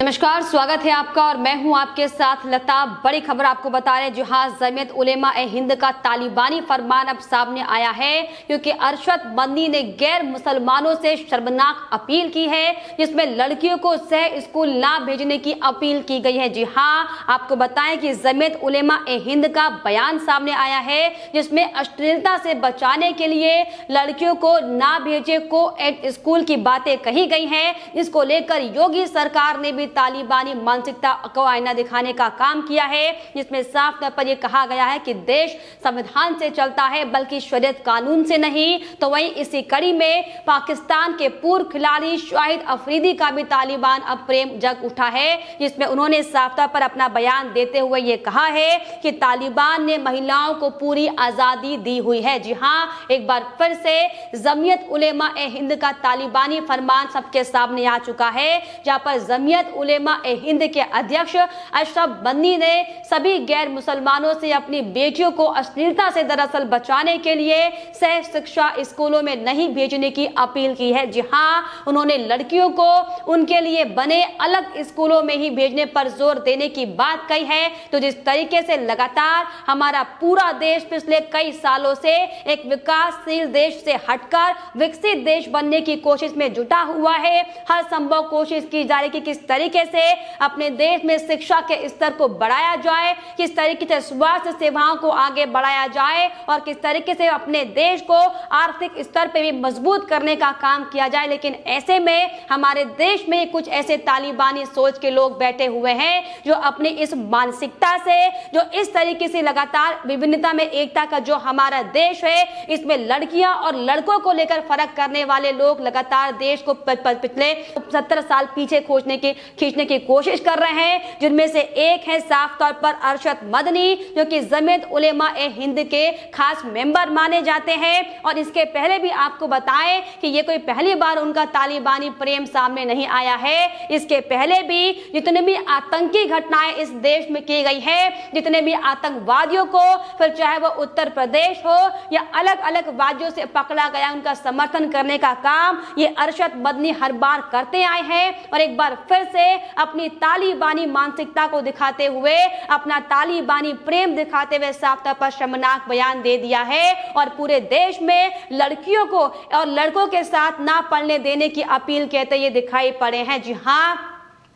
नमस्कार, स्वागत है आपका और मैं हूं आपके साथ लता। बड़ी खबर आपको बता रहे हैं, जहां जमीयत उलेमा ए हिंद का तालिबानी फरमान अब सामने आया है, क्योंकि अरशद मदनी ने गैर मुसलमानों से शर्मनाक अपील की है, जिसमें लड़कियों को सह स्कूल ना भेजने की अपील की गई है। जी हां, आपको बताएं कि जमीयत उलेमा ए हिंद का बयान सामने आया है, जिसमें अश्लीलता से बचाने के लिए लड़कियों को ना भेजे को एड स्कूल की बातें कही गई हैं, जिसको लेकर योगी सरकार ने भी तालिबानी मानसिकता को आईना दिखाने का काम किया है, जिसमें साफ तौर पर यह कहा गया है कि देश संविधान से चलता है, बल्कि शरीयत कानून से नहीं। तो वहीं इसी कड़ी में पाकिस्तान के पूर्व खिलाड़ी शाहिद अफरीदी का भी तालिबान अब प्रेम जग उठा है, जिसमें उन्होंने साफ तौर पर अपना बयान देते हुए ये कहा है कि तालिबान ने महिलाओं को पूरी आजादी दी हुई है। जी हाँ, एक बार फिर से जमीयत उलेमा ए हिंद का तालिबानी फरमान सबके सामने आ चुका है, जहां पर जमीयत उलेमा ए हिंद के अध्यक्ष अशरफ मदनी ने सभी गैर मुसलमानों से अपनी बेटियों को अश्लीलता से दरअसल बचाने के लिए सह शिक्षा स्कूलों में नहीं भेजने की अपील की है। जी हाँ, उन्होंने लड़कियों को उनके लिए बने अलग स्कूलों में ही भेजने पर जोर देने की बात कही है। तो जिस तरीके से लगातार हमारा पूरा देश पिछले कई सालों से एक विकासशील देश से हटकर विकसित देश बनने की कोशिश में जुटा हुआ है, हर संभव कोशिश की जा रही है कि किस तरीके से अपने देश में शिक्षा के स्तर को बढ़ाया जाए, किस तरीके से स्वास्थ्य सेवाओं को आगे बढ़ाया जाए और किस तरीके से अपने देश को आर्थिक स्तर पे भी मजबूत करने का काम किया जाए। लेकिन ऐसे में हमारे देश में कुछ ऐसे तालिबानी सोच के लोग बैठे हुए हैं, जो अपनी इस मानसिकता से, जो इस तरीके से लगातार विभिन्नता में एकता का जो हमारा देश है, इसमें लड़कियां और लड़कों को लेकर फर्क करने वाले लोग लगातार देश को पिछले 70 साल पीछे खींचने की कोशिश कर रहे हैं, जिनमें से एक है साफ तौर पर अरशद मदनी, जो कि जमीयत उलेमा ए हिंद के खास मेंबर माने जाते हैं। और इसके पहले भी आपको बताएं कि ये कोई पहली बार उनका तालिबानी प्रेम सामने नहीं आया है। इसके पहले भी जितने भी आतंकी घटनाएं इस देश में की गई है, जितने भी आतंकवादियों को, फिर चाहे वो उत्तर प्रदेश हो या अलग अलग राज्यों से पकड़ा गया, उनका समर्थन करने का काम ये अरशद मदनी हर बार करते आए हैं। और एक बार फिर से अपनी तालिबानी मानसिकता को दिखाते हुए, अपना तालिबानी प्रेम दिखाते हुए साफ तौर पर शर्मनाक बयान दे दिया है और पूरे देश में लड़कियों को और लड़कों के साथ ना पढ़ने देने की अपील कहते ये दिखाई पड़े हैं। जी हाँ,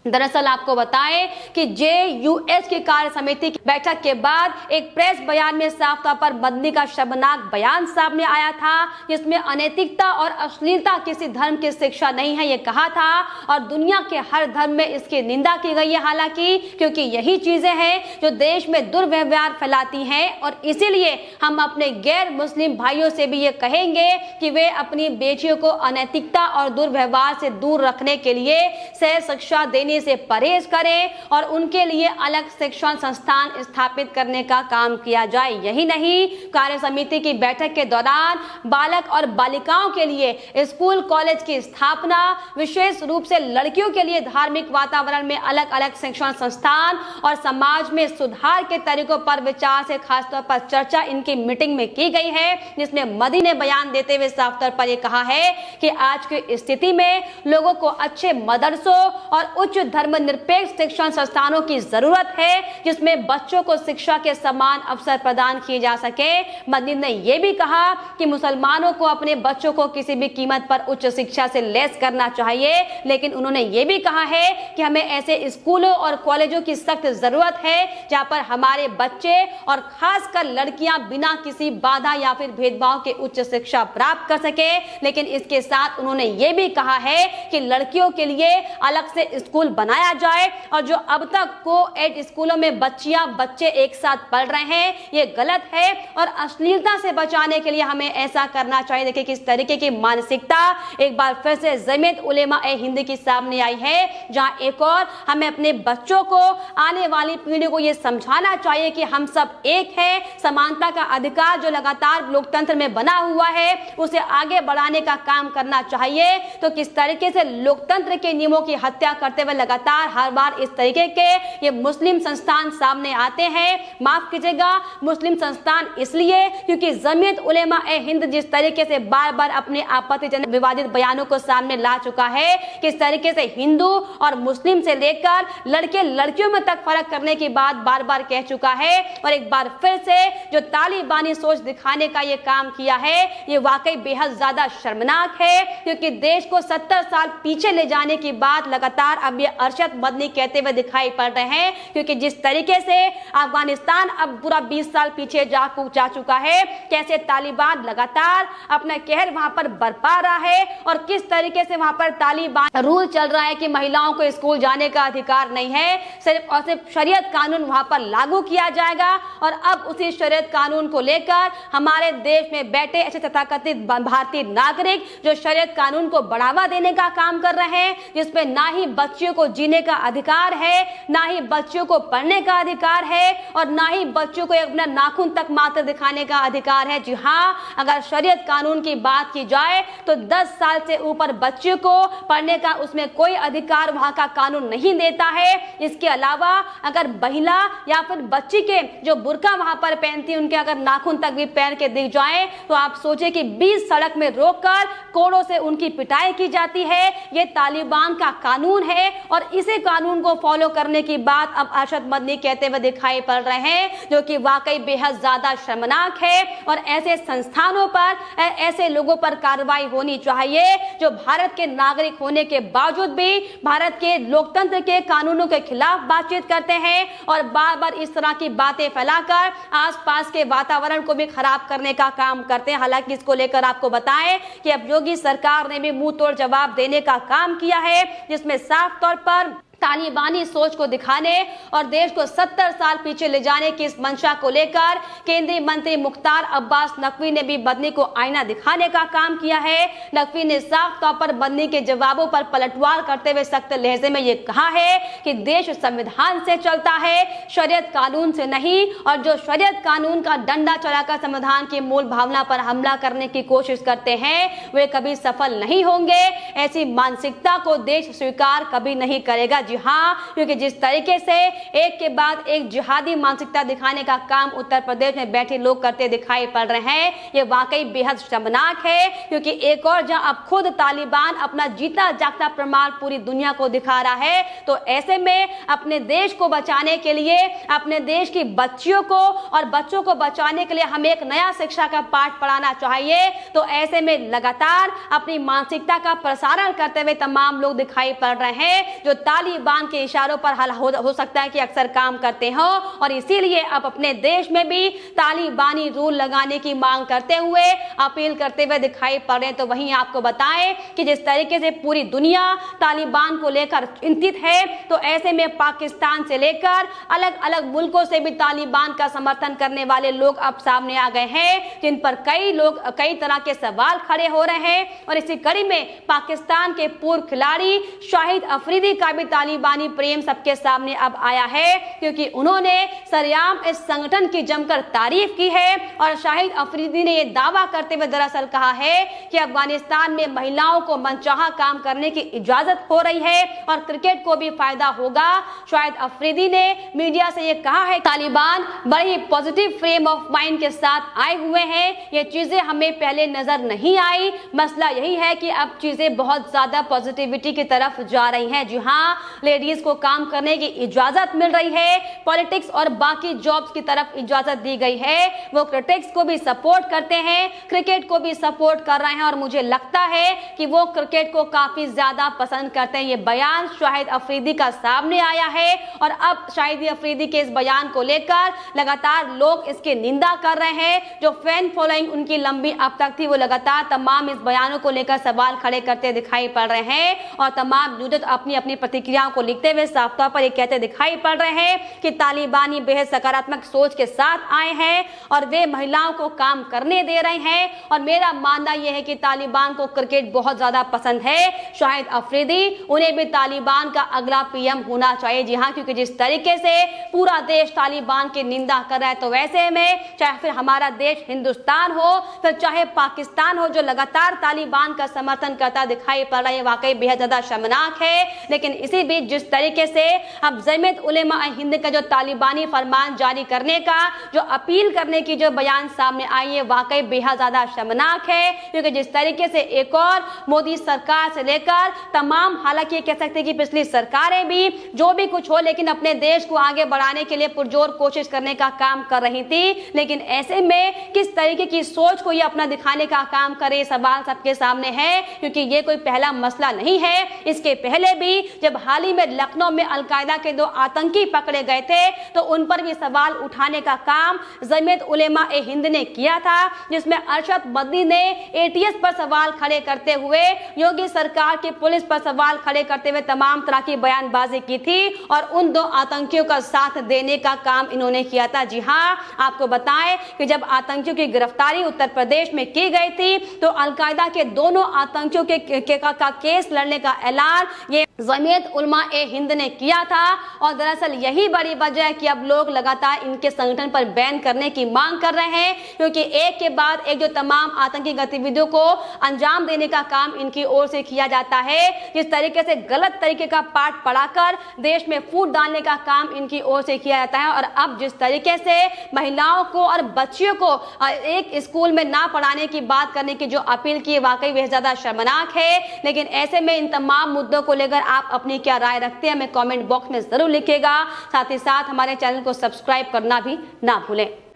दरअसल आपको बताएं कि JUS की कार्य समिति की बैठक के बाद एक प्रेस बयान में साफ तौर पर मदनी का शर्मनाक बयान सामने आया था, जिसमें अनैतिकता और अश्लीलता किसी धर्म की शिक्षा नहीं है, ये कहा था। और दुनिया के हर धर्म में इसकी निंदा की गई है, हालांकि क्योंकि यही चीजें हैं जो देश में दुर्व्यवहार फैलाती हैं। और इसीलिए हम अपने गैर मुस्लिम भाइयों से भी ये कहेंगे कि वे अपनी बेटियों को अनैतिकता और दुर्व्यवहार से दूर रखने के लिए सह शिक्षा देने से परहेज करें और उनके लिए अलग शिक्षण संस्थान स्थापित करने का काम किया जाए। यही नहीं, कार्य समिति की बैठक के दौरान बालक और बालिकाओं के लिए स्कूल कॉलेज की स्थापना, विशेष रूप से लड़कियों के लिए धार्मिक वातावरण में अलग अलग शिक्षण संस्थान और समाज में सुधार के तरीकों पर विचार से खासतौर पर चर्चा इनकी मीटिंग में की गई है, जिसमें मदनी ने बयान देते हुए साफ तौर पर यह कहा है कि आज की स्थिति में लोगों को अच्छे मदरसों और उच्च धर्मनिरपेक्ष शिक्षण संस्थानों की जरूरत है, जिसमें बच्चों को शिक्षा के समान अवसर प्रदान किए जा सके। मदनी ने यह भी कहा कि मुसलमानों को अपने बच्चों को किसी भी कीमत पर उच्च शिक्षा से लैस करना चाहिए, लेकिन उन्होंने यह भी कहा है कि हमें ऐसे स्कूलों और कॉलेजों की सख्त जरूरत है जहां पर हमारे बच्चे और खासकर लड़कियां बिना किसी बाधा या फिर भेदभाव के उच्च शिक्षा प्राप्त कर सके। लेकिन इसके साथ उन्होंने यह भी कहा है कि लड़कियों के लिए अलग से स्कूल बनाया जाए और जो अब तक को-एड स्कूलों में बच्चे एक साथ पढ़ रहे हैं, ये गलत है और अश्लीलता से बचाने के लिए हमें ऐसा करना चाहिए। देखिए किस तरीके की मानसिकता एक बार फिर से जमीयत उलेमा ए हिंद की सामने आई है, जहां एक और हमें अपने बच्चों को, आने वाली पीढ़ी को ये समझाना चाहिए कि हम सब एक हैं। समानता का अधिकार जो लगातार लोकतंत्र में बना हुआ है, उसे आगे बढ़ाने का काम करना चाहिए। तो किस तरीके से लोकतंत्र के नियमों की हत्या करते हुए लगातार हर बार इस तरीके के ये मुस्लिम संस्थान सामने आते हैं। माफ कीजिएगा, मुस्लिम संस्थान इसलिए क्योंकि जमीयत उलेमा ए हिंद जिस तरीके से बार बार अपने आपत्तिजनक विवादित बयानों को सामने ला चुका है, किस तरीके से हिंदू और मुस्लिम से लेकर लड़के लड़कियों में तक फर्क करने की बात बार बार कह चुका है, और एक बार फिर से जो तालिबानी सोच दिखाने का ये काम किया है, ये वाकई बेहद ज्यादा शर्मनाक है। क्योंकि देश को 70 साल पीछे ले जाने की बात लगातार अब ये अरशद मदनी कहते हुए दिखाई पड़ रहे हैं। क्योंकि जिस तरीके से अफगानिस्तान अब पूरा 20 साल पीछे जा चुका है, कैसे तालिबान लगातार अपना कहर वहां पर बरपा रहा है, और किस तरीके से वहां पर तालिबान रूल चल रहा है कि महिलाओं को स्कूल जाने का अधिकार नहीं है, सिर्फ और सिर्फ शरीयत कानून वहां पर लागू किया जाएगा। और अब उसी शरीयत कानून को लेकर हमारे देश में बैठे ऐसे तथाकथित भारतीय नागरिक जो शरीयत कानून को बढ़ावा देने का काम कर रहे हैं, जिसमें ना ही बच्चियों को जीने का अधिकार है, ना ही बच्चियों को पढ़ने का अधिकार है, और ना ही बच्चों को अपना नाखून तक मात्र दिखाने का अधिकार है। जी हाँ, अगर शरीयत कानून की बात की जाए तो 10 साल से ऊपर बच्चों को पढ़ने का उसमें कोई अधिकार वहां का कानून नहीं देता है। इसके अलावा अगर महिला या फिर बच्ची के जो बुर्का वहां पर पहनती है, उनके अगर नाखून तक भी पहन के दिख जाए तो आप सोचे कि 20 सड़क में रोककर कोड़ों से उनकी पिटाई की जाती है। ये तालिबान का कानून है, और इसी कानून को फॉलो करने की बात अब अरशद मदनी कहते हुए दिखाई पड़ रहे हैं, जो कि वाकई बेहद ज्यादा शर्मनाक है। और ऐसे संस्थानों पर, ऐसे लोगों पर कार्रवाई होनी चाहिए जो भारत के नागरिक होने के बावजूद भी भारत के लोकतंत्र के कानूनों के खिलाफ बातचीत करते हैं, और बार बार इस तरह की बातें फैलाकर आसपास के वातावरण को भी खराब करने का काम करते हैं। हालांकि इसको लेकर आपको बताएं कि अब योगी सरकार ने भी मुंह तोड़ जवाब देने का काम किया है, जिसमें साफ तौर पर तालिबानी सोच को दिखाने और देश को 70 साल पीछे ले जाने की इस मंशा को लेकर केंद्रीय मंत्री मुख्तार अब्बास नकवी ने भी मदनी को आईना दिखाने का काम किया है। नकवी ने साफ तौर पर मदनी के जवाबों पर पलटवार करते हुए सख्त लहजे में ये कहा है कि देश संविधान से चलता है, शरीयत कानून से नहीं, और जो शरीयत कानून का डंडा चलाकर संविधान की मूल भावना पर हमला करने की कोशिश करते हैं, वे कभी सफल नहीं होंगे। ऐसी मानसिकता को देश स्वीकार कभी नहीं करेगा। जी हाँ, क्योंकि जिस तरीके से एक के बाद एक जिहादी मानसिकता दिखाने का काम उत्तर प्रदेश में बैठे लोग करते दिखाई पड़ रहे हैं, ये वाकई बेहद शर्मनाक है। क्योंकि एक और जहां अब खुद तालिबान अपना जीता जागता प्रमाण पूरी दुनिया को दिखा रहा है, तो ऐसे में अपने देश को बचाने के लिए, अपने देश की बच्चियों को और बच्चों को बचाने के लिए हमें एक नया शिक्षा का पाठ पढ़ाना चाहिए। तो ऐसे में लगातार अपनी मानसिकता का प्रसारण करते हुए तमाम लोग दिखाई पड़ रहे हैं, जो तालिबान के इशारों पर हो सकता है कि अक्सर काम करते हो, और इसीलिए अब अपने देश में भी तालिबानी रूल लगाने की मांग करते हुए अपील करते हुए दिखाई पड़ रहे हैं। तो वहीं आपको बताएं कि जिस तरीके से पूरी दुनिया तालिबान को लेकर चिंतित है, तो ऐसे में पाकिस्तान से लेकर अलग अलग मुल्कों से भी तालिबान का समर्थन करने वाले लोग अब सामने आ गए हैं, जिन पर कई तरह के सवाल खड़े हो रहे हैं। और इसी कड़ी में पाकिस्तान के पूर्व खिलाड़ी शाहिद अफरीदी का भी तालिबानी प्रेम सबके सामने अब आया है, क्योंकि उन्होंने सरेआम इस संगठन की जमकर तारीफ की है। और शाहिद अफरीदी ने यह दावा करते हुए दरअसल कहा है कि अफगानिस्तान में महिलाओं को मनचाहा काम करने की इजाजत हो रही है और क्रिकेट को भी फायदा होगा। शाहिद अफरीदी ने मीडिया से यह कहा है, तालिबान बड़ी ही पॉजिटिव फ्रेम ऑफ माइंड के साथ आए हुए हैं, ये चीजें हमें पहले नजर नहीं आई। मसला यही है कि अब चीजें बहुत ज्यादा पॉजिटिविटी की तरफ जा रही हैं। जी हाँ, लेडीज को काम करने की इजाजत मिल रही है, पॉलिटिक्स और बाकी जॉब्स की तरफ इजाजत दी गई है। वो क्रिकेट्स को भी सपोर्ट करते हैं, क्रिकेट को भी सपोर्ट कर रहे हैं, और मुझे लगता है कि वो क्रिकेट को काफी ज्यादा पसंद करते हैं। ये बयान शाहिद अफरीदी का सामने आया है, और अब शाहिद अफरीदी के इस बयान को लेकर लगातार लोग इसकी निंदा कर रहे हैं। जो फैन फॉलोइंग उनकी लंबी अब तक थी, वो लगातार तमाम इस बयानों को लेकर सवाल खड़े करते दिखाई पड़ रहे हैं, और तमाम यूजर अपनी अपनी प्रतिक्रियाओं को लिखते हुए साफ तौर पर ये कहते दिखाई पड़ रहे हैं कि तालिबानी बेहद सकारात्मक सोच के साथ आए हैं और वे महिलाओं को काम करने दे रहे हैं। और मेरा मानना यह है कि तालिबान को क्रिकेट बहुत ज्यादा पसंद है। शाहिद अफरीदी, उन्हें भी तालिबान का अगला पीएम होना चाहिए। जी हाँ, क्योंकि जिस तरीके से पूरा देश तालिबान की निंदा कर रहा है, तो वैसे में चाहे फिर हमारा देश हिंदुस्तान हो, फिर चाहे पाकिस्तान हो, जो लगातार तालिबान का समर्थन करता दिखाई पड़ रहा है, वाकई बेहद ज्यादा शर्मनाक है। लेकिन इसी थी। जिस तरीके से अब जमीयत उलेमा ए हिंद का जो तालिबानी फरमान जारी करने का जो अपील करने की जो बयान सामने आई है, वाकई बेहद ज्यादा शर्मनाक है। क्योंकि जिस तरीके से एक और मोदी सरकार से लेकर तमाम, हालांकि ये कह सकते हैं कि पिछली सरकारें भी जो भी कुछ हो, लेकिन अपने देश को आगे बढ़ाने के लिए पुरजोर कोशिश करने का काम कर रही थी, लेकिन ऐसे में किस तरीके की सोच को ये अपना दिखाने का काम करे, सवाल सबके सामने है। क्योंकि ये कोई पहला मसला नहीं है, इसके पहले भी जब हाल ही में लखनऊ में अलकायदा के 2 आतंकी पकड़े गए थे तो उन पर भी सवाल उठाने का काम जमीयत उलेमा ए हिंद ने किया था, जिसमें अरशद मदनी ने एटीएस पर सवाल खड़े करते हुए, योगी सरकार की पुलिस पर सवाल खड़े करते हुए तमाम तरह की बयानबाजी की थी और उन 2 आतंकियों का साथ देने का काम इन्होंने किया था। जी हां, आपको बताएं कि जब आतंकियों की गिरफ्तारी उत्तर प्रदेश में की गई थी तो अलकायदा के दोनों आतंकियों का केस लड़ने का ऐलान ये जमीयत उलमा ए हिंद ने किया था। और दरअसल यही बड़ी वजह है कि अब लोग लगातार इनके संगठन पर बैन करने की मांग कर रहे हैं, क्योंकि एक के बाद एक जो तमाम आतंकी गतिविधियों को अंजाम देने का काम इनकी ओर से किया जाता है। जिस तरीके से गलत तरीके का पाठ पढ़ाकर देश में फूट डालने का काम इनकी ओर से किया जाता है। और अब जिस तरीके से महिलाओं को और बच्चियों को एक स्कूल में ना पढ़ाने की बात करने की जो अपील की, वाकई बेहद ज्यादा शर्मनाक है। लेकिन ऐसे में इन तमाम मुद्दों को लेकर आप अपनी क्या राय रखते हैं, हमें कमेंट बॉक्स में जरूर लिखिएगा। साथ ही साथ हमारे चैनल को सब्सक्राइब करना भी ना भूलें।